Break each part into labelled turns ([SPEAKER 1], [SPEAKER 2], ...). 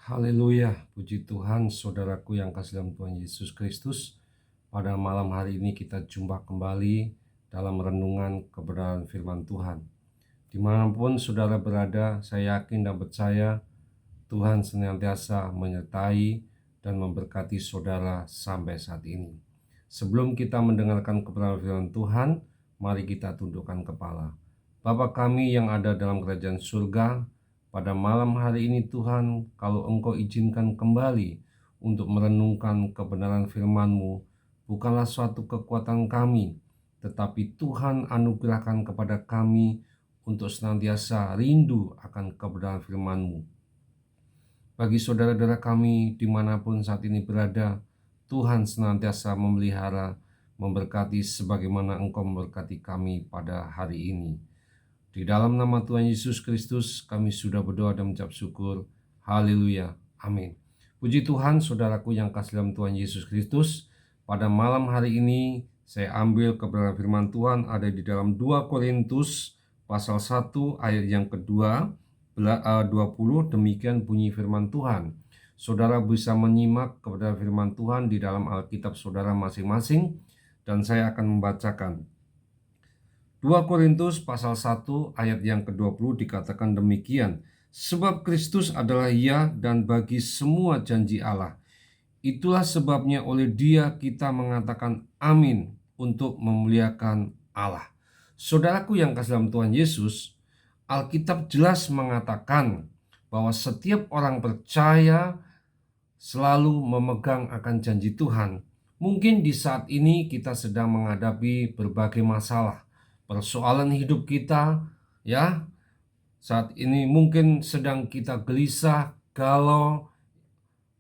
[SPEAKER 1] Haleluya, puji Tuhan, saudaraku yang kasih dalam Tuhan Yesus Kristus. Pada malam hari ini kita jumpa kembali dalam renungan kebenaran firman Tuhan. Dimanapun saudara berada, saya yakin dan percaya Tuhan senantiasa menyertai dan memberkati saudara sampai saat ini. Sebelum kita mendengarkan kebenaran firman Tuhan, mari kita tundukkan kepala. Bapa kami yang ada dalam kerajaan surga, pada malam hari ini Tuhan, kalau Engkau izinkan kembali untuk merenungkan kebenaran firman-Mu, bukanlah suatu kekuatan kami, tetapi Tuhan anugerahkan kepada kami untuk senantiasa rindu akan kebenaran firman-Mu. Bagi saudara-saudara kami dimanapun saat ini berada, Tuhan senantiasa memelihara, memberkati sebagaimana Engkau memberkati kami pada hari ini. Di dalam nama Tuhan Yesus Kristus kami sudah berdoa dan mengucap syukur. Haleluya. Amin. Puji Tuhan, saudaraku yang kasih dalam Tuhan Yesus Kristus. Pada malam hari ini saya ambil kebenaran firman Tuhan ada di dalam 2 Korintus pasal 1 ayat yang kedua 20. Demikian bunyi firman Tuhan. Saudara bisa menyimak kebenaran firman Tuhan di dalam Alkitab saudara masing-masing, dan saya akan membacakan. 2 Korintus pasal 1 ayat yang ke-20 dikatakan demikian. Sebab Kristus adalah ya, dan bagi semua janji Allah. Itulah sebabnya oleh Dia kita mengatakan amin untuk memuliakan Allah. Saudaraku yang kasih dalam Tuhan Yesus, Alkitab jelas mengatakan bahwa setiap orang percaya selalu memegang akan janji Tuhan. Mungkin di saat ini kita sedang menghadapi berbagai masalah, persoalan hidup kita, ya. Saat ini mungkin sedang kita gelisah, galau,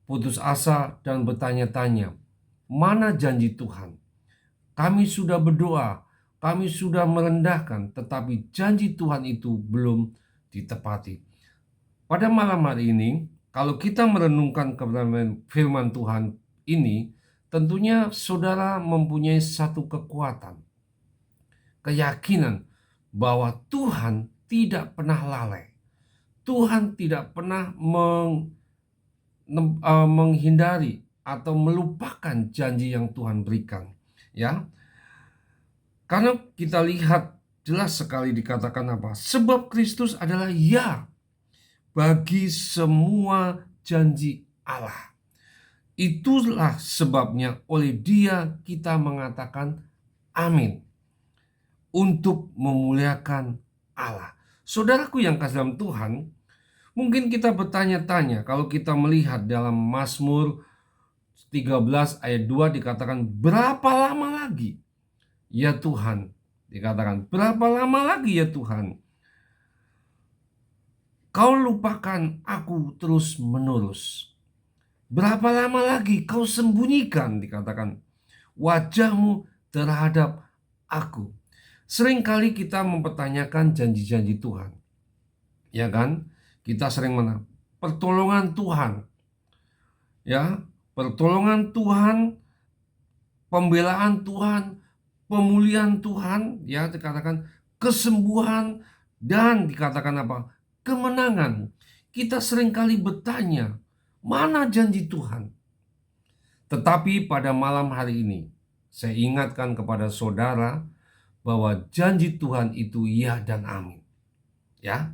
[SPEAKER 1] putus asa, dan bertanya-tanya, mana janji Tuhan? Kami sudah berdoa, kami sudah merendahkan, tetapi janji Tuhan itu belum ditepati. Pada malam hari ini, kalau kita merenungkan kebenaran firman Tuhan ini, tentunya saudara mempunyai satu kekuatan, keyakinan bahwa Tuhan tidak pernah lalai. Tuhan tidak pernah menghindari atau melupakan janji yang Tuhan berikan, ya. Karena kita lihat jelas sekali dikatakan apa? Sebab Kristus adalah ya bagi semua janji Allah. Itulah sebabnya oleh Dia kita mengatakan amin untuk memuliakan Allah. Saudaraku yang kasih dalam Tuhan, mungkin kita bertanya-tanya kalau kita melihat dalam Mazmur 13 ayat 2 dikatakan berapa lama lagi ya Tuhan? Dikatakan berapa lama lagi ya Tuhan? Kau lupakan aku terus menerus. Berapa lama lagi kau sembunyikan, dikatakan, wajahmu terhadap aku. Seringkali kita mempertanyakan janji-janji Tuhan, ya kan? Kita sering pertolongan Tuhan, ya, pertolongan Tuhan, pembelaan Tuhan, pemulihan Tuhan, ya, dikatakan kesembuhan, dan dikatakan apa? Kemenangan. Kita seringkali bertanya, mana janji Tuhan? Tetapi pada malam hari ini, saya ingatkan kepada saudara bahwa janji Tuhan itu ya dan amin. Ya,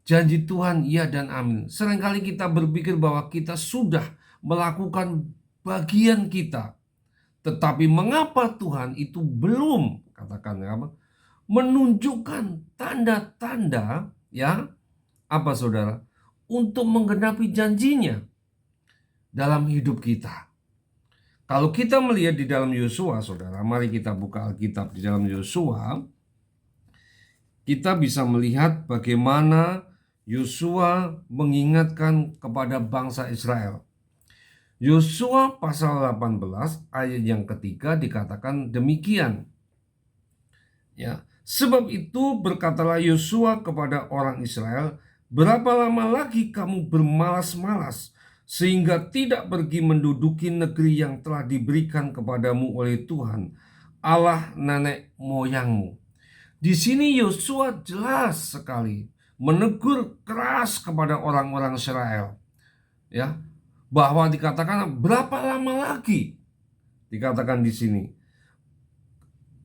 [SPEAKER 1] janji Tuhan ya dan amin. Seringkali kita berpikir bahwa kita sudah melakukan bagian kita. Tetapi mengapa Tuhan itu belum, katakan apa? Menunjukkan tanda-tanda, ya, apa saudara? Untuk menggenapi janjinya dalam hidup kita. Kalau kita melihat di dalam Yosua, saudara, mari kita buka Alkitab di dalam Yosua. Kita bisa melihat bagaimana Yosua mengingatkan kepada bangsa Israel. Yosua pasal 18 ayat yang ketiga dikatakan demikian. Ya, sebab itu berkatalah Yosua kepada orang Israel, berapa lama lagi kamu bermalas-malas sehingga tidak pergi menduduki negeri yang telah diberikan kepadamu oleh Tuhan, Allah nenek moyangmu. Di sini Yosua jelas sekali menegur keras kepada orang-orang Israel. Ya, bahwa dikatakan berapa lama lagi, dikatakan di sini,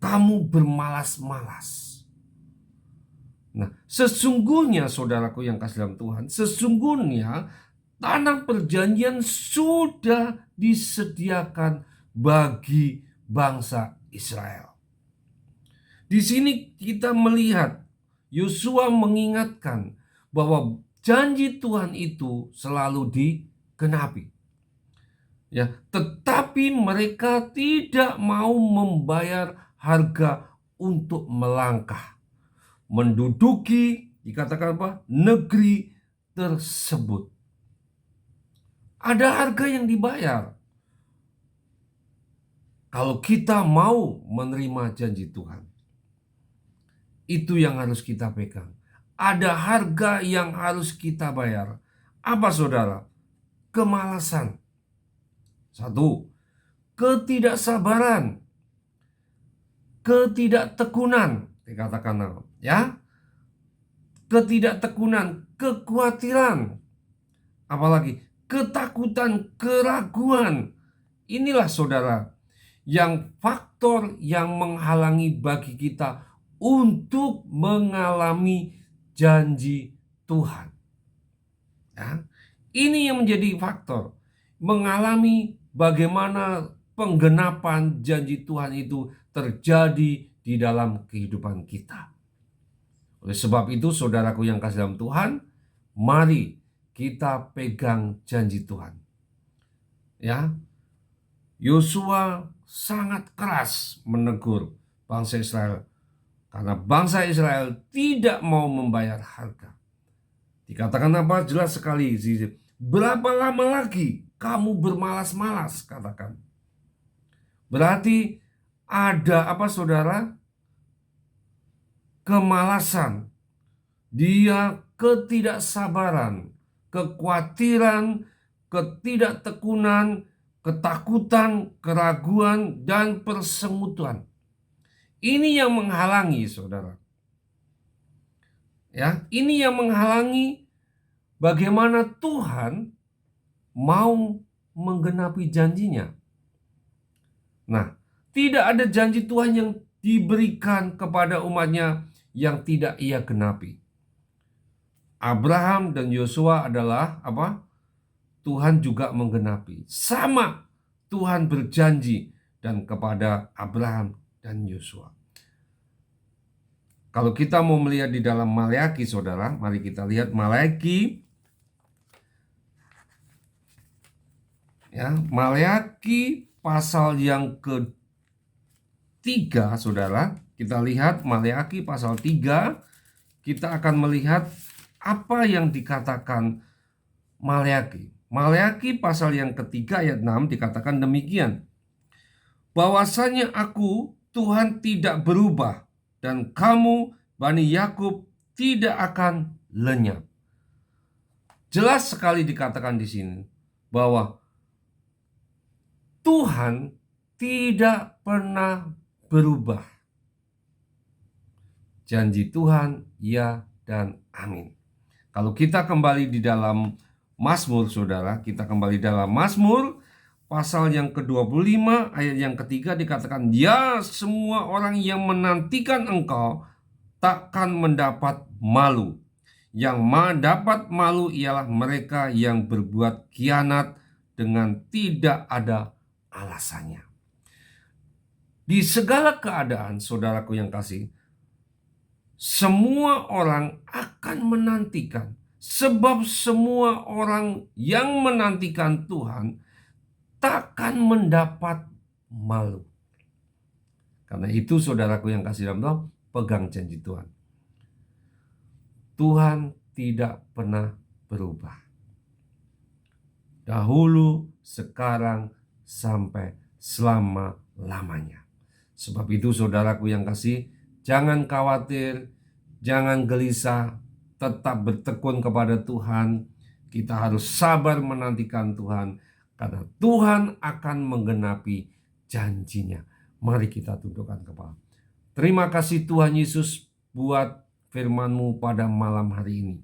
[SPEAKER 1] kamu bermalas-malas. Nah, sesungguhnya saudaraku yang kasih dalam Tuhan, sesungguhnya tanah perjanjian sudah disediakan bagi bangsa Israel. Di sini kita melihat Yosua mengingatkan bahwa janji Tuhan itu selalu digenapi. Ya, tetapi mereka tidak mau membayar harga untuk melangkah, menduduki, dikatakan apa? Negeri tersebut. Ada harga yang dibayar. Kalau kita mau menerima janji Tuhan, itu yang harus kita pegang. Ada harga yang harus kita bayar. Apa saudara? Kemalasan. Satu, ketidaksabaran, ketidaktekуnan, dikatakan ya. Ketidaktekуnan, kekhawatiran, apalagi ketakutan, keraguan. Inilah saudara yang faktor yang menghalangi bagi kita untuk mengalami janji Tuhan. Ya, ini yang menjadi faktor mengalami bagaimana penggenapan janji Tuhan itu terjadi di dalam kehidupan kita. Oleh sebab itu, saudaraku yang kasih dalam Tuhan, mari kita pegang janji Tuhan. Ya, Yosua sangat keras menegur bangsa Israel karena bangsa Israel tidak mau membayar harga. Dikatakan apa? Jelas sekali. Berapa lama lagi kamu bermalas-malas, katakan. Berarti ada apa saudara? Kemalasan. Dia ketidaksabaran, kekhawatiran, ketidaktekуnan, ketakutan, keraguan, dan persemutuan. Ini yang menghalangi saudara. Ya, ini yang menghalangi bagaimana Tuhan mau menggenapi janjinya. Nah, tidak ada janji Tuhan yang diberikan kepada umatnya yang tidak ia genapi. Abraham dan Yosua adalah apa? Tuhan juga menggenapi. Sama Tuhan berjanji dan kepada Abraham dan Yosua. Kalau kita mau melihat di dalam Maleaki, saudara, mari kita lihat Maleaki. Ya, Maleaki pasal yang ketiga, saudara. Kita lihat Maleaki pasal 3. Kita akan melihat apa yang dikatakan Maleaki. Maleaki pasal yang ketiga ayat 6 dikatakan demikian. Bahwasanya aku Tuhan tidak berubah dan kamu Bani Yakub tidak akan lenyap. Jelas sekali dikatakan di sini bahwa Tuhan tidak pernah berubah. Janji Tuhan ya dan amin. Kalau kita kembali di dalam Mazmur, saudara, kita kembali dalam Mazmur pasal yang ke-25 ayat yang ketiga dikatakan, ya semua orang yang menantikan engkau takkan mendapat malu. Yang dapat malu ialah mereka yang berbuat khianat dengan tidak ada alasannya. Di segala keadaan, saudaraku yang kasih, semua orang akan menantikan. Sebab semua orang yang menantikan Tuhan takkan mendapat malu. Karena itu saudaraku yang kasih dalam Tuhan, pegang janji Tuhan. Tuhan tidak pernah berubah. Dahulu, sekarang, sampai selama-lamanya. Sebab itu saudaraku yang kasih, jangan khawatir, jangan gelisah, tetap bertekun kepada Tuhan. Kita harus sabar menantikan Tuhan, karena Tuhan akan menggenapi janjinya. Mari kita tundukkan kepala. Terima kasih Tuhan Yesus buat firman-Mu pada malam hari ini.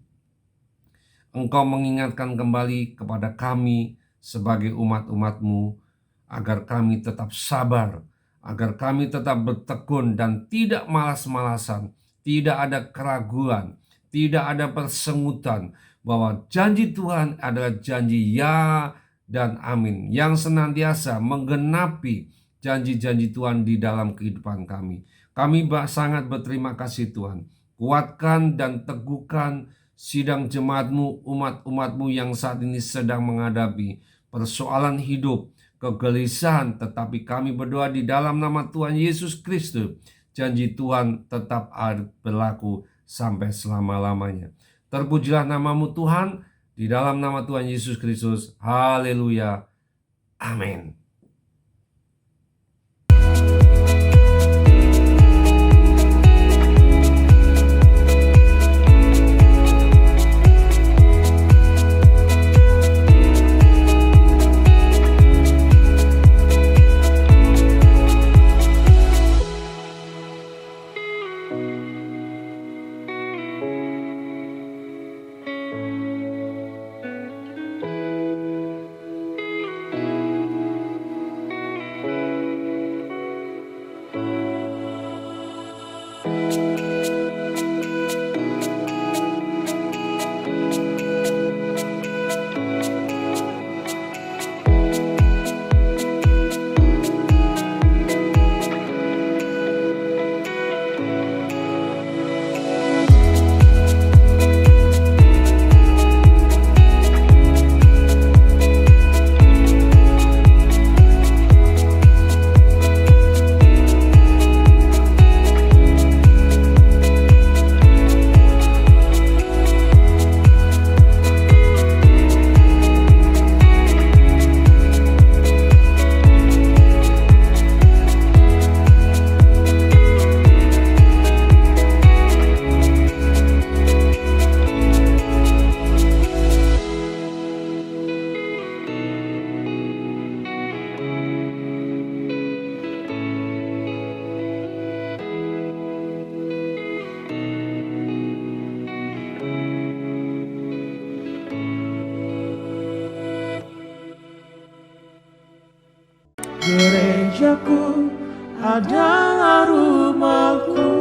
[SPEAKER 1] Engkau mengingatkan kembali kepada kami sebagai umat-umat-Mu, agar kami tetap sabar, agar kami tetap bertekun dan tidak malas-malasan, tidak ada keraguan, tidak ada persengutan, bahwa janji Tuhan adalah janji ya dan amin, yang senantiasa menggenapi janji-janji Tuhan di dalam kehidupan kami. Kami sangat berterima kasih Tuhan. Kuatkan dan teguhkan sidang jemaat-Mu, umat-umat-Mu yang saat ini sedang menghadapi persoalan hidup, kegelisahan, tetapi kami berdoa di dalam nama Tuhan Yesus Kristus, janji Tuhan tetap berlaku sampai selama-lamanya. Terpujilah nama-Mu Tuhan, di dalam nama Tuhan Yesus Kristus. Haleluya. Amin.
[SPEAKER 2] Gerejaku adalah rumahku.